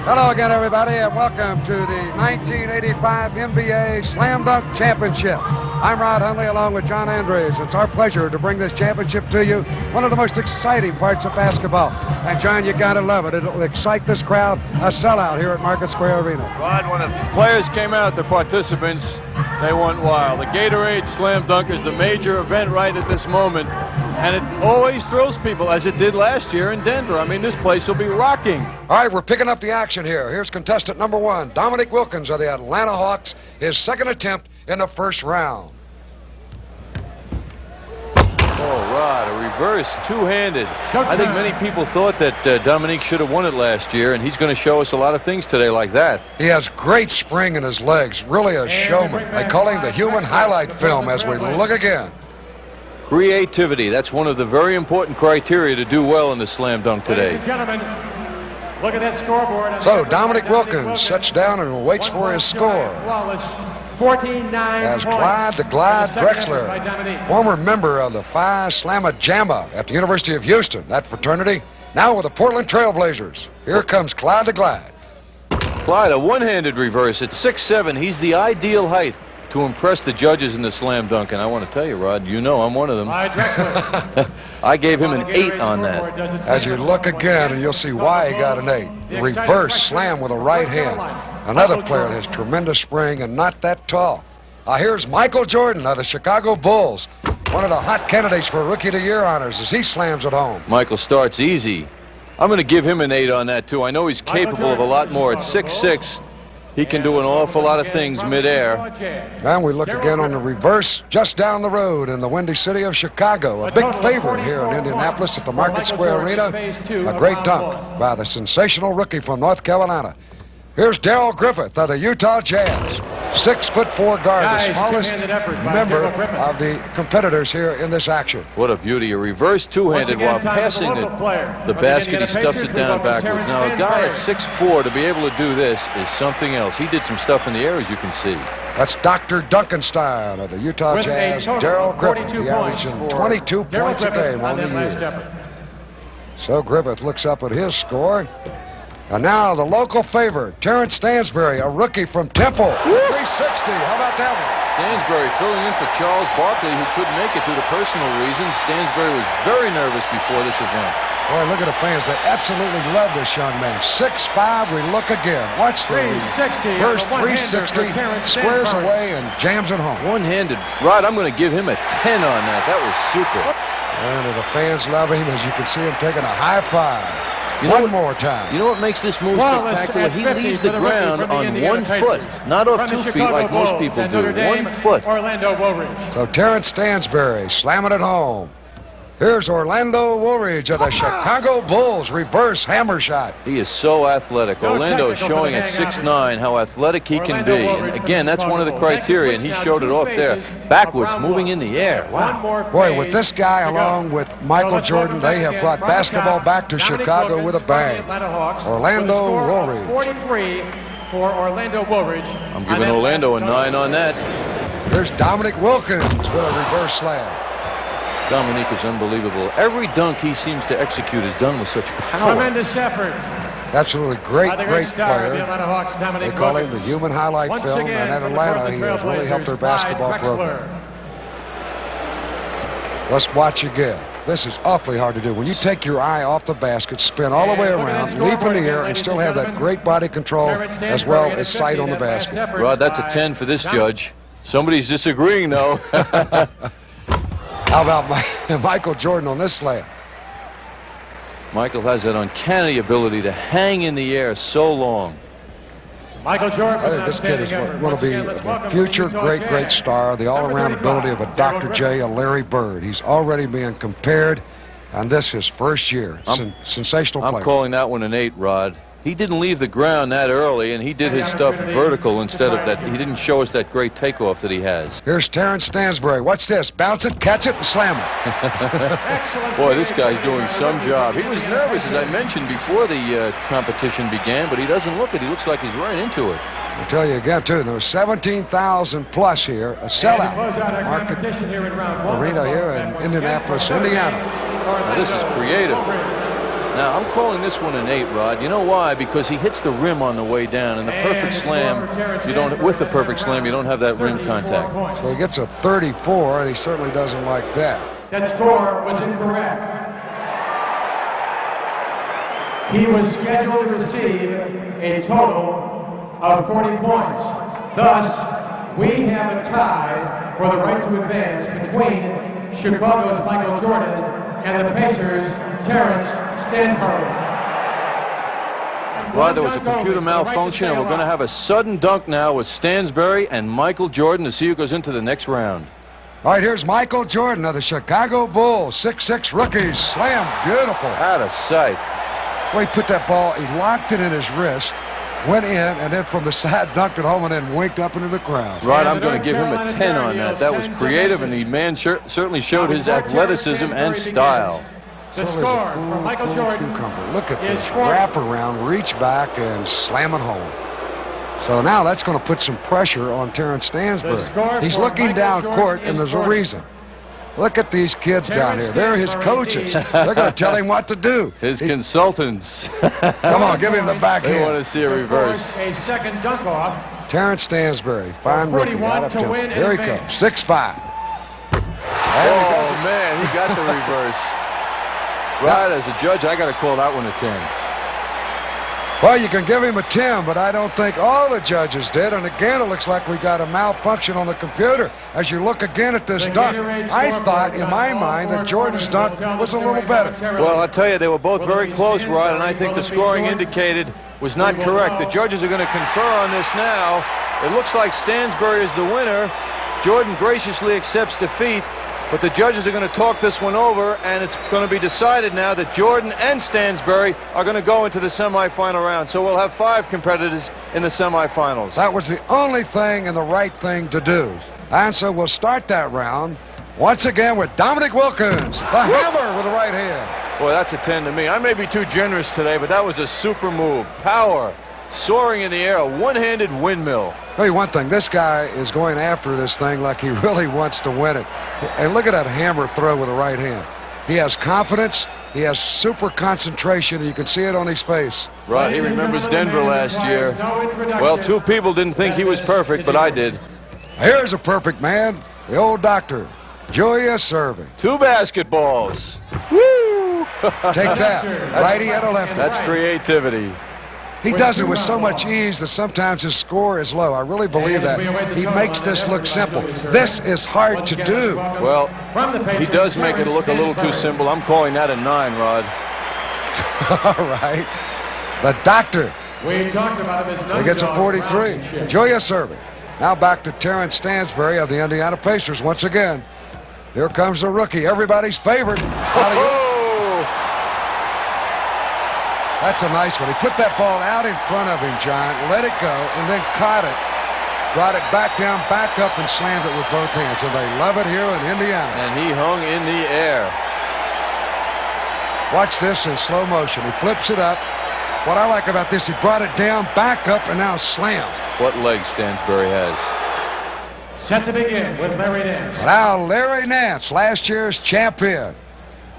Hello again, everybody, and welcome to the 1985 NBA Slam Dunk Championship. I'm Rod Hundley along with John Andrews. It's our pleasure to bring this championship to you, one of the most exciting parts of basketball. And, John, you got to love it. It'll excite this crowd, a sellout here at Market Square Arena. Rod, when the players came out, the participants, they went wild. The Gatorade Slam Dunk is the major event right at this moment, and it always thrills people, as it did last year in Denver. I mean, this place will be rocking. All right, we're picking up the action here. Here's contestant number 1, Dominique Wilkins of the Atlanta Hawks, his second attempt in the first round. Oh, Rod, a reverse two-handed. I think many people thought that Dominique should have won it last year, and he's going to show us a lot of things today like that. He has great spring in his legs, really a showman. They call him the human highlight film as we look again. Creativity, that's one of the very important criteria to do well in the slam dunk today. Ladies and gentlemen, look at that scoreboard. So Dominique Wilkins sits down and waits for his score. 14-9 as Clyde the Glide Drexler, former member of the Phi Slamma Jamma at the University of Houston, that fraternity, now with the Portland Trailblazers. Here comes Clyde the Glide. Clyde, a one-handed reverse at 6'7". He's the ideal height to impress the judges in the slam dunk, and I want to tell you, Rod, you know I'm one of them. I gave him an 8 on that. As you look again, and you'll see why he got an 8. Reverse slam with a right hand. Another player that has tremendous spring and not that tall. Here's Michael Jordan of the Chicago Bulls, one of the hot candidates for Rookie of the Year honors as he slams at home. Michael starts easy. I'm going to give him an 8 on that, too. I know he's capable of a lot more. At 6'6", he can do an awful lot of things midair. And we look again on the reverse just down the road in the windy city of Chicago. A big favorite here in Indianapolis at the Market Square Arena. A great dunk by the sensational rookie from North Carolina. Here's Darrell Griffith of the Utah Jazz. 6'4" guard, the smallest member of the competitors here in this action. What a beauty. A reverse two-handed while passing the basket. He stuffs it down backwards. Now, a guy at 6'4" to be able to do this is something else. He did some stuff in the air, as you can see. That's Dr. Dunkenstein of the Utah Jazz. Darrell Griffith, he averaging 22 points a game on the year. So Griffith looks up at his score. And now the local favorite, Terrence Stansburry, a rookie from Temple. 360. How about that one? Stansburry filling in for Charles Barkley, who couldn't make it due to personal reasons. Stansburry was very nervous before this event. Boy, look at the fans. They absolutely love this young man. 6'5", we look again. Watch the first 360, squares away and jams it home. One-handed. Rod, I'm going to give him a 10 on that. That was super. And the fans love him, as you can see him taking a high five. One more time. You know what makes this move spectacular? He leaves the ground on 1 foot, not off 2 feet like most people do. 1 foot. Orlando Woolridge. So Terrence Stansburry slamming it home. Here's Orlando Woolridge of the Chicago Bulls, reverse hammer shot. He is so athletic. Orlando is showing at 6'9" how athletic he can be. And again, that's one of the criteria, and he showed it off there. Backwards, moving in the air. Wow. Boy, with this guy along with Michael Jordan, they have brought basketball back to Chicago with a bang. Orlando Woolridge. 43 for Orlando Woolridge. I'm giving Orlando a 9 on that. There's Dominique Wilkins with a reverse slam. Dominique is unbelievable. Every dunk he seems to execute is done with such power. Tremendous effort. Absolutely great player. They call him the human highlight film, and at Atlanta, he has really helped their basketball program. Let's watch again. This is awfully hard to do. When you take your eye off the basket, spin all the way around, leap in the air, and still have that great body control as well as sight on the basket. Rod, that's a 10 for this judge. Somebody's disagreeing, though. How about Michael Jordan on this slam? Michael has that uncanny ability to hang in the air so long. Michael Jordan. I think this kid is going to be the future great star, the all-around ability of a Dr.J, a Larry Bird. He's already being compared, and this is his first year. Sensational player. I'm calling that one an 8, Rod. He didn't leave the ground that early, and he did his stuff vertical instead of that. He didn't show us that great takeoff that he has. Here's Terrence Stansburry. Watch this. Bounce it, catch it, and slam it. Boy, this guy's doing some job. He was nervous, as I mentioned, before the competition began, but he doesn't look it. He looks like he's right into it. I'll tell you again, too, there was 17,000 plus here, a sellout Market Arena here in Indianapolis, Indiana. Now, this is creative. Now, I'm calling this one an 8, Rod. You know why? Because he hits the rim on the way down, and the perfect slam, you don't, with the perfect slam, you don't have that rim contact. So he gets a 34, and he certainly doesn't like that. That score was incorrect. He was scheduled to receive a total of 40 points. Thus, we have a tie for the right to advance between Chicago's Michael Jordan and the Pacers' Terrence Stansburry. Well, there was a computer malfunction, and we're going to have a sudden dunk now with Stansburry and Michael Jordan to see who goes into the next round. All right, here's Michael Jordan of the Chicago Bulls. 6'6" rookie. Slam. Beautiful. Out of sight. Well, he put that ball, he locked it in his wrist, went in, and then from the side dunked it home and then winked up into the crowd. Right, I'm going to give him a 10 on that. That was creative, and the man certainly showed his athleticism and style. The score for Michael Jordan. Look at this wraparound, reach back, and slam it home. So now that's going to put some pressure on Terrence Stansburry. He's looking down court, and there's a reason. Look at these kids down here. They're his coaches. They're going to tell him what to do. His consultants. Come on, give him the backhand. They want to see a reverse. A second dunk off. Terrence Stansburry, fine rookie, out of tempo. Here he comes, 6'5". Oh, man, he got the reverse. Right, as a judge, I got to call that one a 10. Well, you can give him a 10, but I don't think all the judges did. And again, it looks like we got a malfunction on the computer. As you look again at this dunk, I thought in my mind that Jordan's dunk was a little better. Well, I'll tell you, they were both very close, Rod, and I think the scoring indicated was not correct. The judges are going to confer on this now. It looks like Stansburry is the winner. Jordan graciously accepts defeat. But the judges are going to talk this one over, and it's going to be decided now that Jordan and Stansburry are going to go into the semifinal round. So we'll have 5 competitors in the semifinals. That was the only thing and the right thing to do. And so we'll start that round once again with Dominique Wilkins, the hammer with the right hand. Boy, that's a 10 to me. I may be too generous today, but that was a super move. Power, soaring in the air, a one-handed windmill. Tell you one thing, this guy is going after this thing like he really wants to win it. And look at that hammer throw with the right hand. He has confidence, he has super concentration, and you can see it on his face. Right, he remembers Denver last year. Well, 2 people didn't think he was perfect, but I did. Here's a perfect man, the old doctor, Julius Erving. 2 basketballs. Woo! Take that, righty and a lefty. That's creativity. He does it with so much ease that sometimes his score is low. I really believe that. He makes this look simple. This is hard to do. Well, he does make it look a little too simple. I'm calling that a 9, Rod. All right. The doctor. We talked about him as He gets a 43. Julius Erving. Now back to Terrence Stansburry of the Indiana Pacers once again. Here comes the rookie, everybody's favorite. That's a nice one. He put that ball out in front of him, John, let it go, and then caught it, brought it back down, back up, and slammed it with both hands. And they love it here in Indiana. And he hung in the air. Watch this in slow motion. He flips it up. What I like about this, he brought it down, back up, and now slam. What legs Stansburry has. Set to begin with Larry Nance. Now Larry Nance, last year's champion.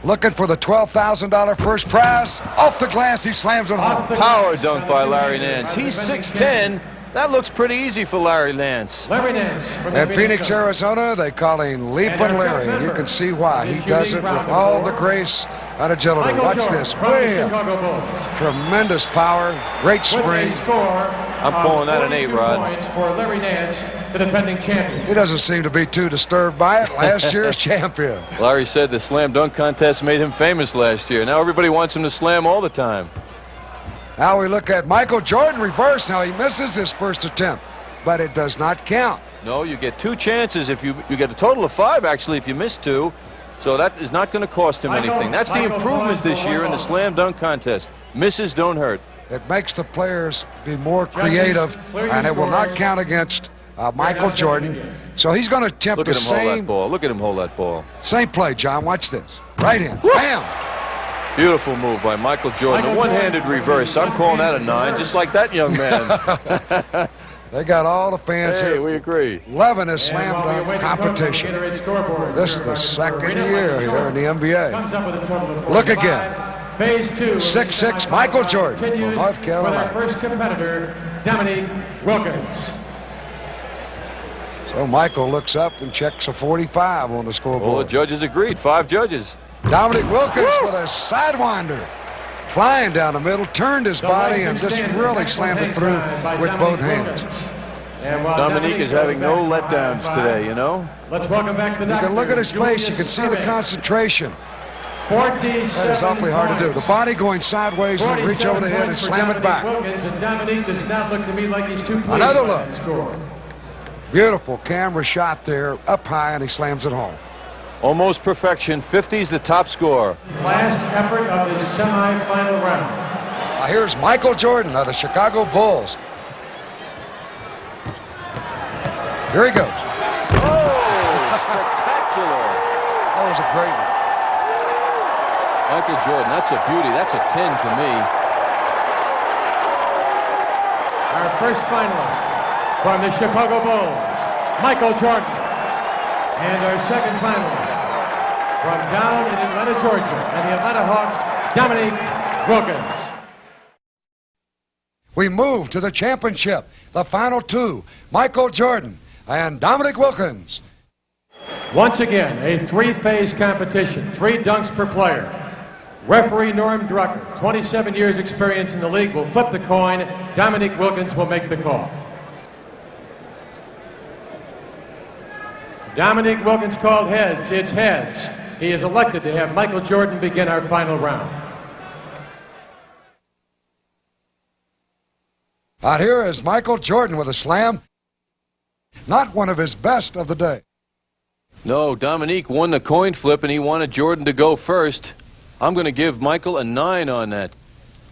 Looking for the $12,000 first prize. Off the glass, he slams it home. Power dunk by Larry Nance. He's 6'10". That looks pretty easy for Larry Nance. Larry Nance. In Phoenix, Arizona, they call him Leapin' Larry, and you can see why. He does it with all the grace and agility. Watch this. Bam! Tremendous power, great spring. I'm pulling that an 8, Rod. Points for Larry Nance, the defending champion. He doesn't seem to be too disturbed by it. Last year's champion. Larry said the slam dunk contest made him famous last year. Now everybody wants him to slam all the time. Now we look at Michael Jordan reverse. Now he misses his first attempt, but it does not count. No, you get 2 chances. If you get a total of 5, actually, if you miss 2. So that is not going to cost him anything. That's the improvement this year in the slam dunk contest. Misses don't hurt. It makes the players be more creative, and it will not count against Michael Jordan. So he's going to attempt the same. Hold that ball. Look at him hold that ball. Same play, John. Watch this. Right hand. Bam! Beautiful move by Michael Jordan. A one-handed reverse. I'm calling that a 9, just like that young man. They got all the fans here. We agree. Loving his slam dunk competition. This is the second year here in the NBA. Look again. Phase 2. 6'6", Michael Jordan from North Carolina. With our first competitor, Dominique Wilkins. So Michael looks up and checks a 45 on the scoreboard. Well, the judges agreed. 5 judges. Dominique Wilkins with a sidewinder. Flying down the middle, turned his body and just really slammed it through with both hands. Dominique is having no letdowns today, you know. Let's welcome back the doctor. You can look at his face. You can see the concentration. That is awfully hard to do. The body going sideways and reach over the head and slam it back. And Dominique does not look to me like he's too pleased. Another look. Beautiful camera shot there, up high, and he slams it home. Almost perfection. 50's the top score. Last effort of his semifinal round. Now here's Michael Jordan of the Chicago Bulls. Here he goes. Oh, spectacular. That was a great one. Michael Jordan, that's a beauty. That's a 10 to me. Our first finalist from the Chicago Bulls, Michael Jordan. And our second finalist from down in Atlanta, Georgia, and the Atlanta Hawks, Dominique Wilkins. We move to the championship, the final two, Michael Jordan and Dominique Wilkins. Once again, a three-phase competition, 3 dunks per player. Referee Norm Drucker, 27 years experience in the league, will flip the coin. Dominique Wilkins will make the call. Dominique Wilkins called heads. It's heads. He is elected to have Michael Jordan begin our final round. Out here is Michael Jordan with a slam. Not one of his best of the day. No, Dominique won the coin flip, and he wanted Jordan to go first. I'm going to give Michael a 9 on that.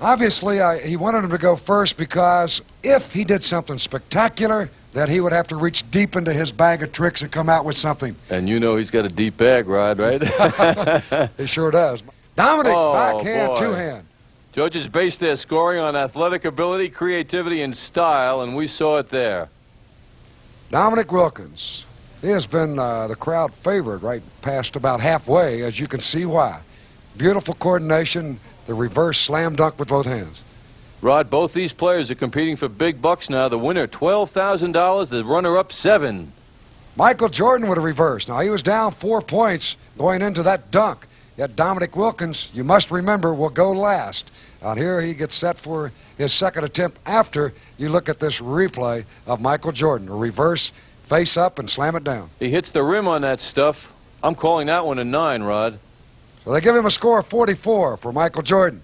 Obviously, he wanted him to go first because if he did something spectacular, that he would have to reach deep into his bag of tricks and come out with something. And you know he's got a deep bag, Rod, right? He sure does. Dominique, Oh, backhand, boy. two-hand. Judges based their scoring on athletic ability, creativity, and style, and we saw it there. Dominique Wilkins. He has been the crowd favorite right past about halfway, as you can see why. Beautiful coordination, the reverse slam dunk with both hands. Rod, both these players are competing for big bucks now. The winner, $12,000. The runner-up, $7,000. Michael Jordan with a reverse. Now, he was down 4 points going into that dunk. Yet Dominique Wilkins, you must remember, will go last. Out here, he gets set for his second attempt after you look at this replay of Michael Jordan. A reverse, face up, and slam it down. He hits the rim on that stuff. I'm calling that one a 9, Rod. So they give him a score of 44 for Michael Jordan.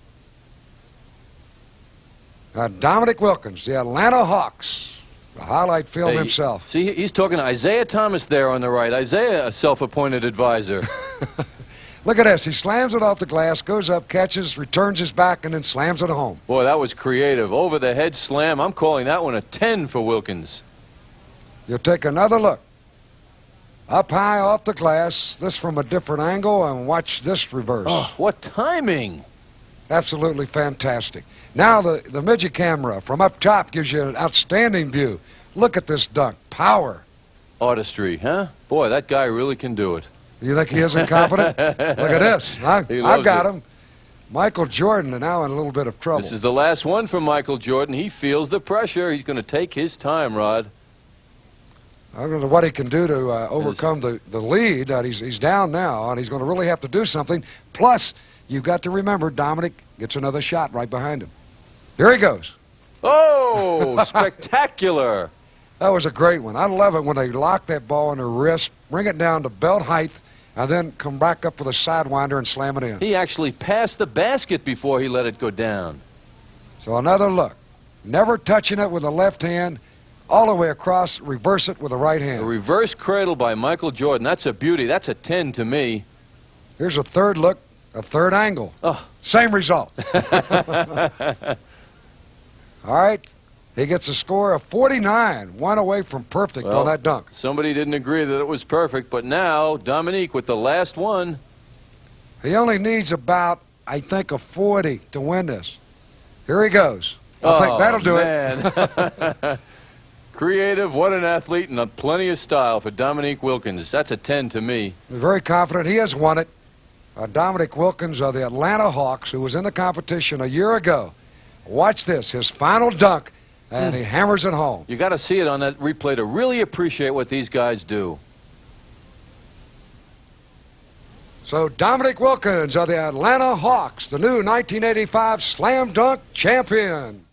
Dominique Wilkins, the Atlanta Hawks, the highlight film himself. See, he's talking to Isaiah Thomas there on the right. Isaiah, a self-appointed advisor. Look at this. He slams it off the glass, goes up, catches, returns his back, and then slams it home. Boy, that was creative. Over the head slam. I'm calling that one a 10 for Wilkins. You'll take another look. Up high off the glass, this from a different angle, and watch this reverse. Oh, what timing. Absolutely fantastic. Now the midget camera from up top gives you an outstanding view. Look at this dunk. Power. Artistry, huh? Boy, that guy really can do it. You think he isn't confident? Look at this. I've got him. Michael Jordan is now in a little bit of trouble. This is the last one for Michael Jordan. He feels the pressure. He's going to take his time, Rod. I don't know what he can do to overcome the lead. He's down now, and he's going to really have to do something. Plus, you've got to remember, Dominic gets another shot right behind him. Here he goes. Oh, spectacular. That was a great one. I love it when they lock that ball in their wrist, bring it down to belt height, and then come back up with a sidewinder and slam it in. He actually passed the basket before he let it go down. So another look. Never touching it with the left hand, all the way across, reverse it with the right hand. A reverse cradle by Michael Jordan. That's a beauty. That's a 10 to me. Here's a third look, a third angle. Oh. Same result. All right. He gets a score of 49, one away from perfect on that dunk. Somebody didn't agree that it was perfect, but now Dominique with the last one. He only needs about, I think, a 40 to win this. Here he goes. I think that'll do it. Creative, what an athlete, and plenty of style for Dominique Wilkins. That's a 10 to me. Very confident. He has won it. Dominique Wilkins of the Atlanta Hawks, who was in the competition a year ago. Watch this, his final dunk, and he hammers it home. You got to see it on that replay to really appreciate what these guys do. So Dominique Wilkins of the Atlanta Hawks, the new 1985 Slam Dunk champion.